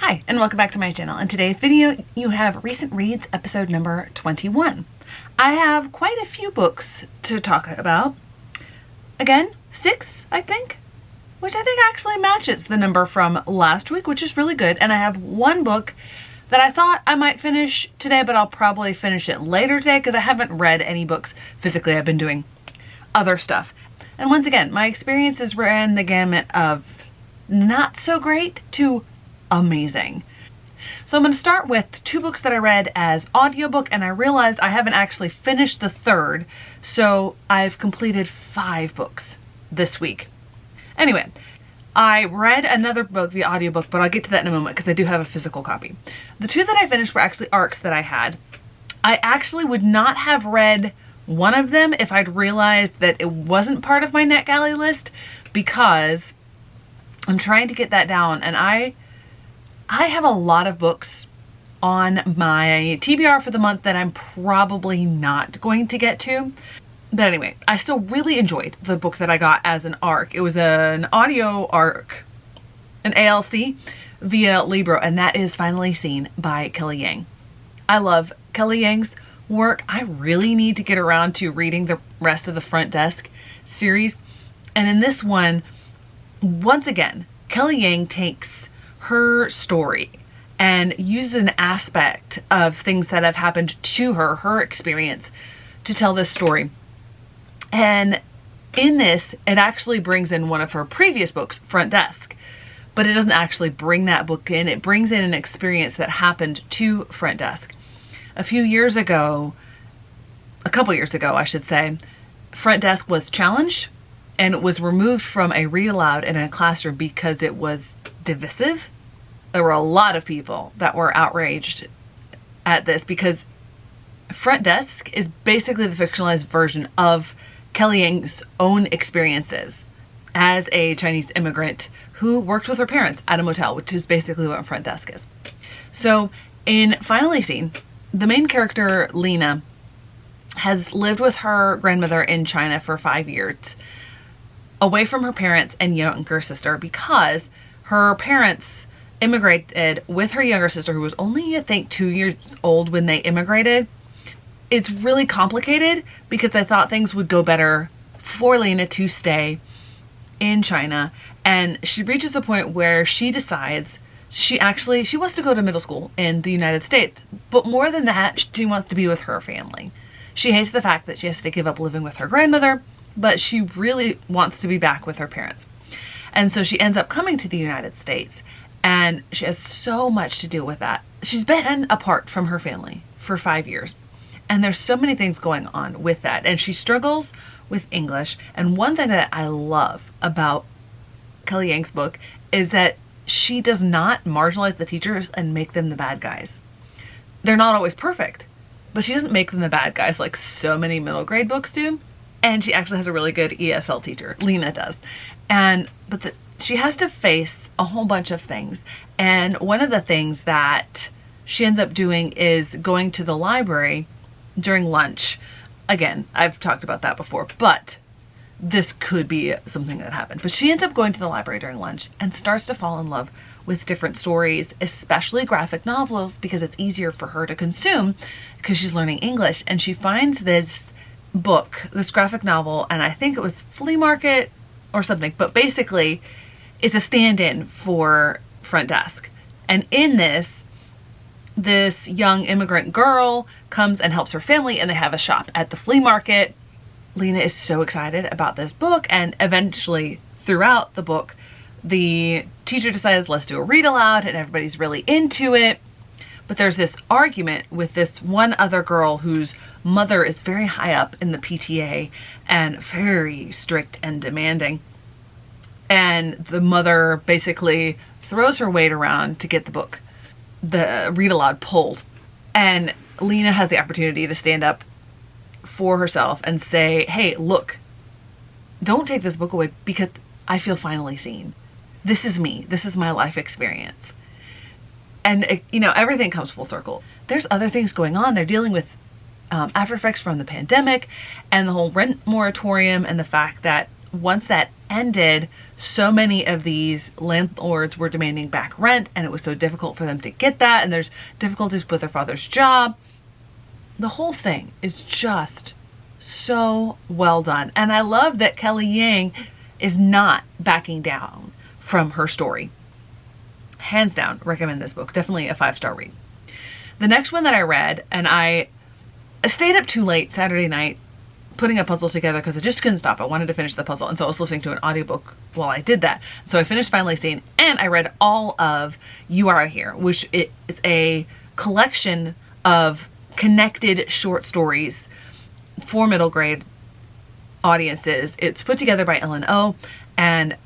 Hi, and welcome back to my channel. In today's video, you have Recent Reads episode number 21. I have quite a few books to talk about. Again, 6, I think, which I think actually matches the number from last week, which is really good. And I have one book that I thought I might finish today, but I'll probably finish it later today because I haven't read any books physically. I've been doing other stuff. And once again, my experiences ran the gamut of not so great to amazing. So I'm going to start with 2 books that I read as audiobook, and I realized I haven't actually finished the third, so I've completed 5 books this week. Anyway, I read another book via audiobook, but I'll get to that in a moment because I do have a physical copy. The 2 that I finished were actually ARCs that I had. I actually would not have read one of them if I'd realized that it wasn't part of my NetGalley list, because I'm trying to get that down, and I have a lot of books on my TBR for the month that I'm probably not going to get to. But anyway, I still really enjoyed the book that I got as an ARC. It was an audio ARC, an ALC via Libro, and that is Finally Seen by Kelly Yang. I love Kelly Yang's work. I really need to get around to reading the rest of the Front Desk series. And in this one, once again, Kelly Yang takes her story and uses an aspect of things that have happened to her, her experience, to tell this story. And in this, it actually brings in one of her previous books, Front Desk, but it doesn't actually bring that book in. It brings in an experience that happened to Front Desk. A couple years ago, I should say, Front Desk was challenged and it was removed from a read aloud in a classroom because it was divisive. There were a lot of people that were outraged at this because Front Desk is basically the fictionalized version of Kelly Yang's own experiences as a Chinese immigrant who worked with her parents at a motel, which is basically what Front Desk is. So in Finally Seen, the main character, Lena, has lived with her grandmother in China for 5 years, away from her parents and younger sister, because her parents immigrated with her younger sister, who was only, I think, 2 years old when they immigrated. It's really complicated because I thought things would go better for Lena to stay in China. And she reaches a point where she decides she wants to go to middle school in the United States. But more than that, she wants to be with her family. She hates the fact that she has to give up living with her grandmother, but she really wants to be back with her parents. And so she ends up coming to the United States, and she has so much to do with that. She's been apart from her family for 5 years, and there's so many things going on with that. And she struggles with English. And one thing that I love about Kelly Yang's book is that she does not marginalize the teachers and make them the bad guys. They're not always perfect, but she doesn't make them the bad guys like so many middle grade books do. And she actually has a really good ESL teacher, Lena does. But she has to face a whole bunch of things. And one of the things that she ends up doing is going to the library during lunch. Again, I've talked about that before, but this could be something that happened. But she ends up going to the library during lunch and starts to fall in love with different stories, especially graphic novels, because it's easier for her to consume because she's learning English. And she finds this book, this graphic novel, and I think it was Flea Market or something, but basically it's a stand-in for Front Desk. And in this young immigrant girl comes and helps her family, and they have a shop at the flea market. Lena is so excited about this book, and eventually throughout the book, the teacher decides, let's do a read aloud, and everybody's really into it. But there's this argument with this one other girl whose mother is very high up in the PTA and very strict and demanding. And the mother basically throws her weight around to get the book, the read aloud, pulled. And Lena has the opportunity to stand up for herself and say, hey, look, don't take this book away because I feel finally seen. This is me. This is my life experience. And, everything comes full circle. There's other things going on. They're dealing with after effects from the pandemic and the whole rent moratorium and the fact that once that ended, so many of these landlords were demanding back rent, and it was so difficult for them to get that, and there's difficulties with their father's job. The whole thing is just so well done. And I love that Kelly Yang is not backing down from her story. Hands down, recommend this book. Definitely a 5-star read. The next one that I read, and I stayed up too late Saturday night putting a puzzle together because I just couldn't stop. I wanted to finish the puzzle, and so I was listening to an audiobook while I did that. So I finished Finally Seen, and I read all of You Are Here, which is a collection of connected short stories for middle grade audiences. It's put together by Ellen O, and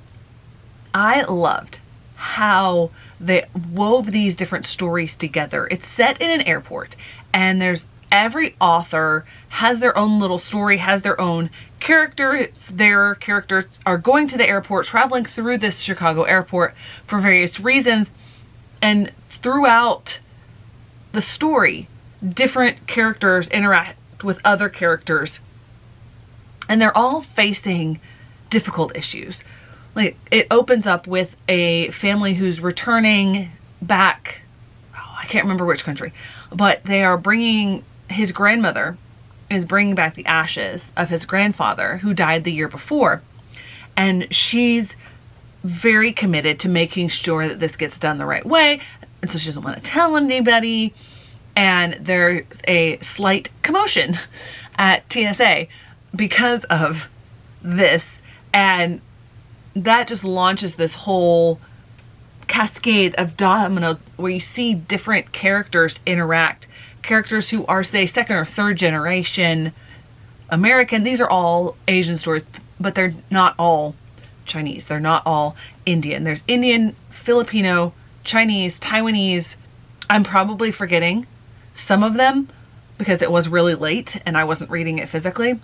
I loved how they wove these different stories together. It's set in an airport, and every author has their own little story, has their own characters. Their characters are going to the airport, traveling through this Chicago airport for various reasons, and throughout the story, different characters interact with other characters, and they're all facing difficult issues. Like, it opens up with a family who's returning back, I can't remember which country, but they are his grandmother is bringing back the ashes of his grandfather who died the year before, and she's very committed to making sure that this gets done the right way, and so she doesn't want to tell anybody. And there's a slight commotion at TSA because of this. And that just launches this whole cascade of dominoes where you see different characters interact. Characters who are, say, 2nd or 3rd generation American. These are all Asian stories, but they're not all Chinese. They're not all Indian. There's Indian, Filipino, Chinese, Taiwanese. I'm probably forgetting some of them because it was really late and I wasn't reading it physically,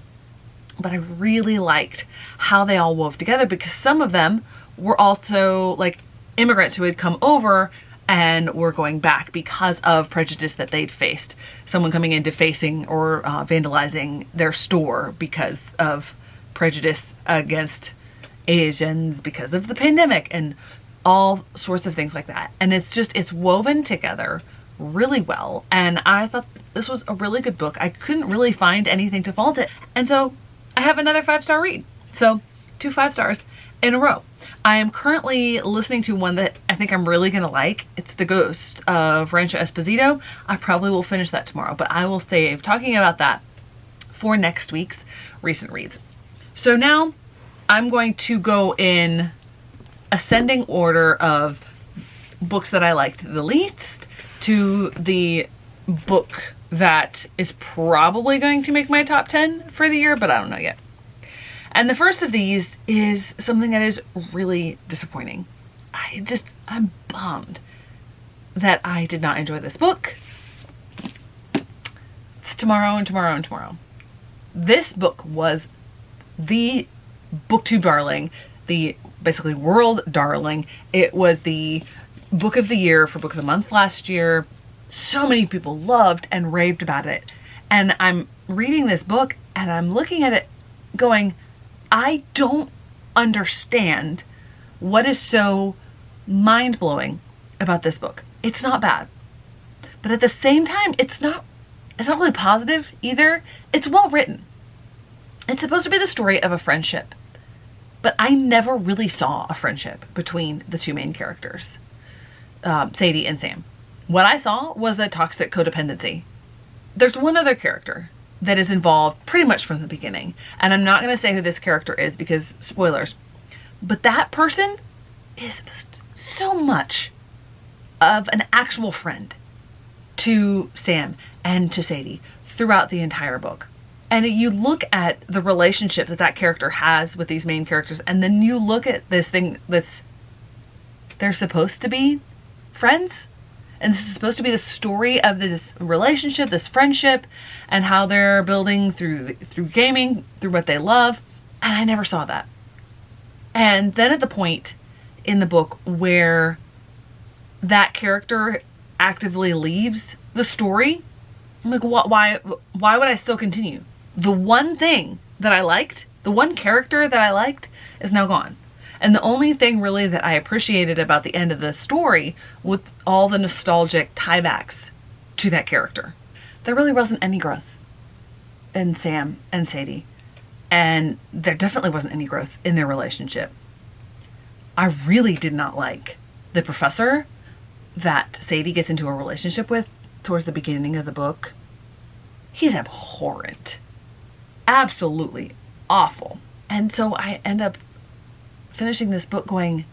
but I really liked how they all wove together because some of them were also like immigrants who had come over and were going back because of prejudice that they'd faced. Someone coming in defacing or vandalizing their store because of prejudice against Asians because of the pandemic and all sorts of things like that. And it's woven together really well, and I thought this was a really good book. I couldn't really find anything to fault it, and so I have another 5-star read. So 2 5 stars in a row. I am currently listening to one that I think I'm really gonna like. It's The Ghost of Rancho Esposito. I probably will finish that tomorrow, but I will save talking about that for next week's recent reads. So now I'm going to go in ascending order of books that I liked the least to the book that is probably going to make my top 10 for the year, but I don't know yet. And the first of these is something that is really disappointing. I'm bummed that I did not enjoy this book. It's Tomorrow and Tomorrow and Tomorrow. This book was the booktube darling, the basically world darling. It was the book of the year for book of the month last year. So many people loved and raved about it. And I'm reading this book and I'm looking at it going, I don't understand what is so mind-blowing about this book. It's not bad. But at the same time, it's not really positive either. It's well written. It's supposed to be the story of a friendship. But I never really saw a friendship between the two main characters, Sadie and Sam. What I saw was a toxic codependency. There's one other character that is involved pretty much from the beginning. And I'm not going to say who this character is because spoilers. But that person is so much of an actual friend to Sam and to Sadie throughout the entire book. And you look at the relationship that that character has with these main characters, and then you look at this thing they're supposed to be friends. And this is supposed to be the story of this relationship, this friendship, and how they're building through gaming, through what they love. And I never saw that. And then at the point in the book where that character actively leaves the story, I'm like, why would I still continue? The one thing that I liked, The one character that I liked is now gone. And the only thing really that I appreciated about the end of the story was all the nostalgic tiebacks to that character. There really wasn't any growth in Sam and Sadie. And there definitely wasn't any growth in their relationship. I really did not like the professor that Sadie gets into a relationship with towards the beginning of the book. He's abhorrent. Absolutely awful. And so I end up finishing this book going,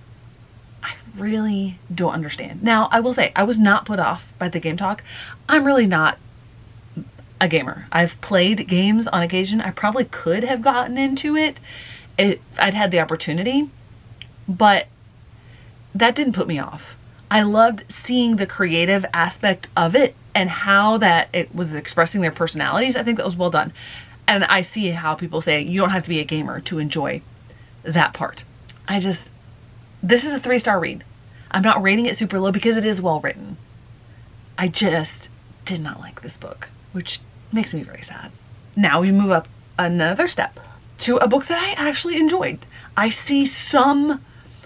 I really don't understand. Now, I will say, I was not put off by the game talk. I'm really not a gamer. I've played games on occasion. I probably could have gotten into it. I'd had the opportunity, but that didn't put me off. I loved seeing the creative aspect of it and how that it was expressing their personalities. I think that was well done. And I see how people say you don't have to be a gamer to enjoy that part. This is a 3-star read. I'm not rating it super low because it is well written. I just did not like this book, which makes me very sad. Now we move up another step to a book that I actually enjoyed. I see some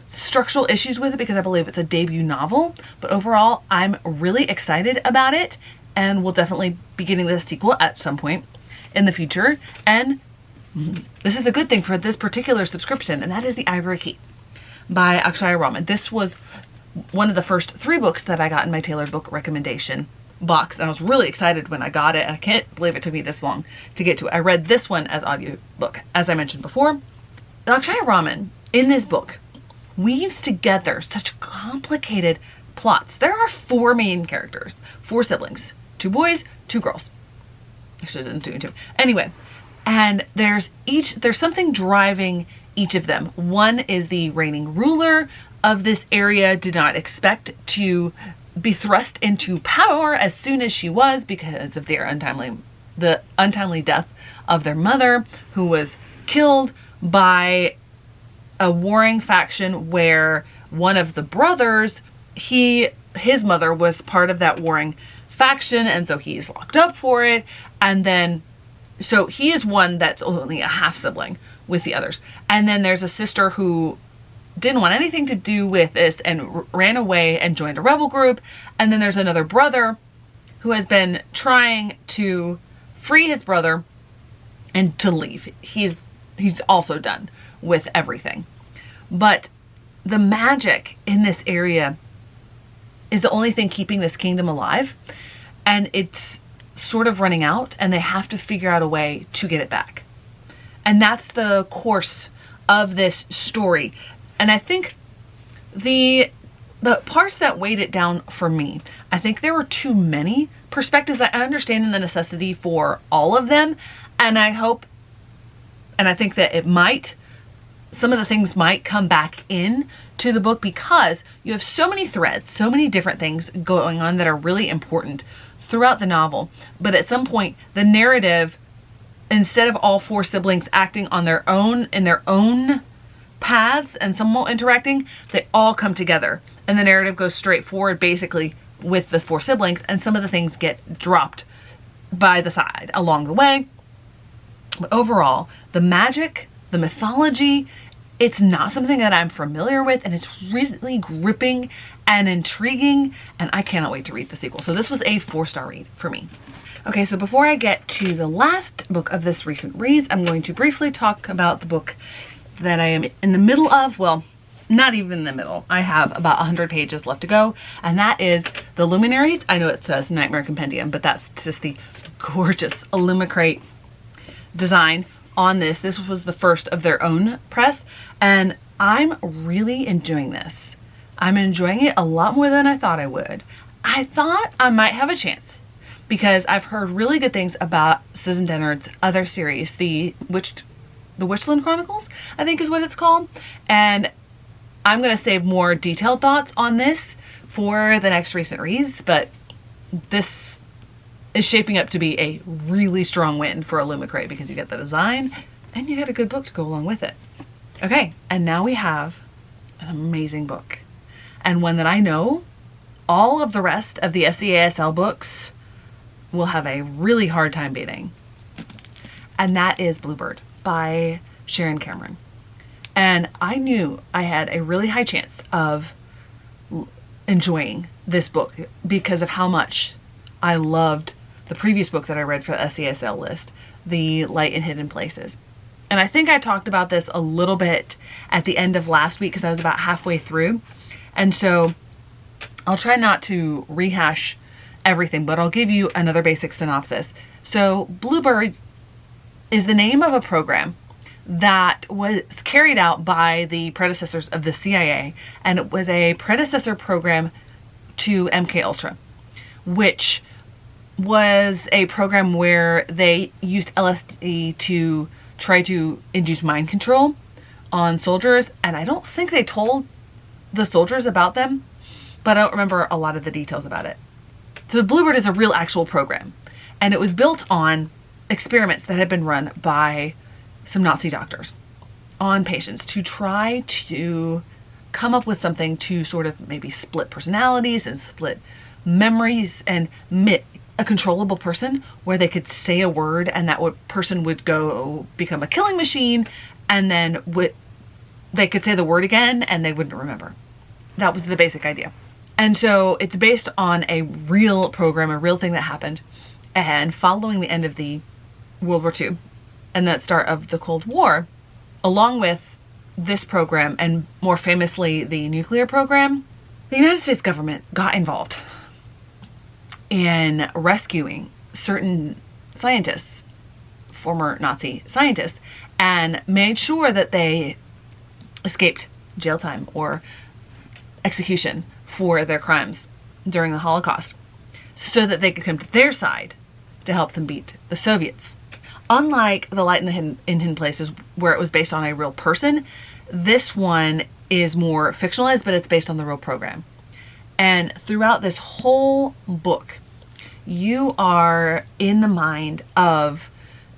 structural issues with it because I believe it's a debut novel, but overall I'm really excited about it and we'll definitely be getting the sequel at some point in the future. And this is a good thing for this particular subscription, and that is The Ivory Key by Astray. This was one of the first 3 books that I got in my tailored book recommendation box, and I was really excited when I got it, and I can't believe it took me this long to get to it. I read this one as audiobook, as I mentioned before. Astray in this book weaves together such complicated plots. There are 4 main characters, 4 siblings, 2 boys, 2 girls. I should have done 2 and 2. Anyway, and there's something driving each of them. One is the reigning ruler of this area, did not expect to be thrust into power as soon as she was because of the untimely death of their mother, who was killed by a warring faction where one of the brothers, his mother was part of that warring faction, and so he's locked up for it. And then, so he is one that's only a half sibling with the others. And then there's a sister who didn't want anything to do with this and ran away and joined a rebel group. And then there's another brother who has been trying to free his brother and to leave. He's also done with everything. But the magic in this area is the only thing keeping this kingdom alive. And it's sort of running out, and they have to figure out a way to get it back. And that's the course of this story. And I think the parts that weighed it down for me, I think there were too many perspectives. I understand the necessity for all of them, and I hope, and I think that some of the things might come back in to the book because you have so many threads, so many different things going on that are really important throughout the novel. But at some point, the narrative, instead of all 4 siblings acting on their own, in their own paths and somewhat interacting, they all come together. And the narrative goes straight forward basically with the 4 siblings, and some of the things get dropped by the side along the way. But overall, the magic, the mythology, it's not something that I'm familiar with, and it's really gripping and intriguing, and I cannot wait to read the sequel. So this was a 4-star read for me. Okay, so before I get to the last book of this recent reads, I'm going to briefly talk about the book that I am in the middle of. Well, not even in the middle. I have about 100 pages left to go, and that is The Luminaries. I know it says Nightmare Compendium, but that's just the gorgeous Illumicrate design on this. This was the first of their own press, and I'm really enjoying this. I'm enjoying it a lot more than I thought I would. I thought I might have a chance because I've heard really good things about Susan Dennard's other series, the Witchland Chronicles, I think is what it's called. And I'm going to save more detailed thoughts on this for the next recent reads, but this is shaping up to be a really strong win for Illumicrate because you get the design and you get a good book to go along with it. Okay, and now we have an amazing book, and one that I know all of the rest of the SCASL books will have a really hard time beating. And that is Bluebird by Sharon Cameron. And I knew I had a really high chance of enjoying this book because of how much I loved the previous book that I read for the SESL list, The Light in Hidden Places. And I think I talked about this a little bit at the end of last week because I was about halfway through. And so I'll try not to rehash everything, but I'll give you another basic synopsis. So Bluebird is the name of a program that was carried out by the predecessors of the CIA, and it was a predecessor program to MK Ultra, which was a program where they used LSD to try to induce mind control on soldiers, and I don't think they told the soldiers about them, but I don't remember a lot of the details about it. So Bluebird is a real actual program, and it was built on experiments that had been run by some Nazi doctors on patients to try to come up with something to sort of maybe split personalities and split memories and a controllable person where they could say a word and that person would go become a killing machine, and then they could say the word again and they wouldn't remember. That was the basic idea. And so it's based on a real program, a real thing that happened, and following the end of the World War II and the start of the Cold War, along with this program and more famously the nuclear program, the United States government got involved in rescuing certain scientists, former Nazi scientists, and made sure that they escaped jail time or execution for their crimes during the Holocaust so that they could come to their side to help them beat the Soviets. Unlike The Light in Hidden Places, where it was based on a real person, this one is more fictionalized, but it's based on the real program. And throughout this whole book, you are in the mind of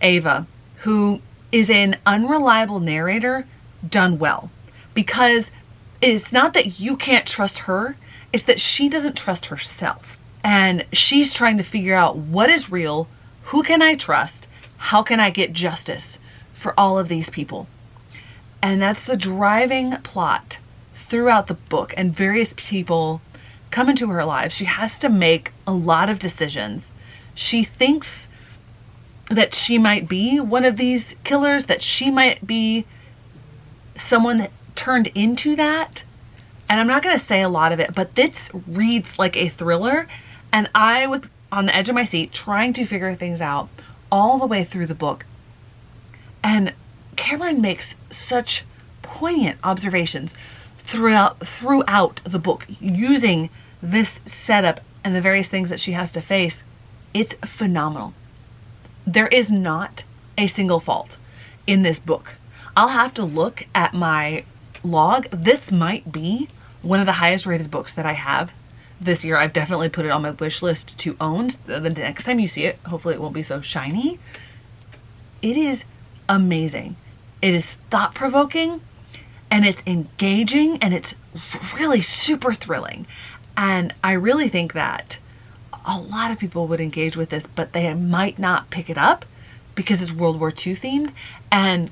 Ava, who is an unreliable narrator done well. Because it's not that you can't trust her, it's that she doesn't trust herself. And she's trying to figure out what is real, who can I trust, how can I get justice for all of these people. And that's the driving plot throughout the book, and various people come into her lives. She has to make a lot of decisions. She thinks that she might be one of these killers, that she might be someone that turned into that. And I'm not going to say a lot of it, but this reads like a thriller. And I was on the edge of my seat trying to figure things out all the way through the book. And Cameron makes such poignant observations throughout the book using this setup and the various things that she has to face. It's phenomenal. There is not a single fault in this book. I'll have to look at my log. This might be one of the highest rated books that I have this year. I've definitely put it on my wish list to own. The next time you see it, hopefully it won't be so shiny. It is amazing. It is thought-provoking, and it's engaging, and it's really super thrilling. And I really think that a lot of people would engage with this, but they might not pick it up because it's World War II themed. And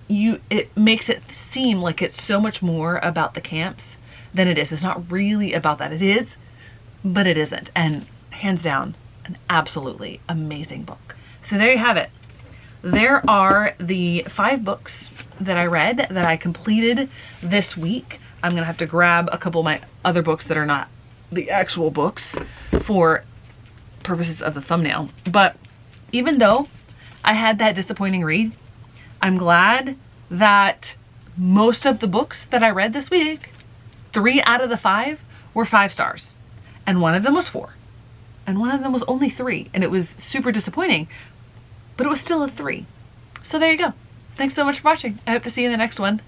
it makes it seem like it's so much more about the camps than it is. It's not really about that. It is, but it isn't. And hands down, an absolutely amazing book. So there you have it. There are the 5 books that I read that I completed this week. I'm gonna have to grab a couple of my other books that are not the actual books for purposes of the thumbnail. But even though I had that disappointing read, I'm glad that most of the books that I read this week, 3 out of the 5 were 5 stars. And one of them was 4. And one of them was only 3. And it was super disappointing, but it was still a 3. So there you go. Thanks so much for watching. I hope to see you in the next one.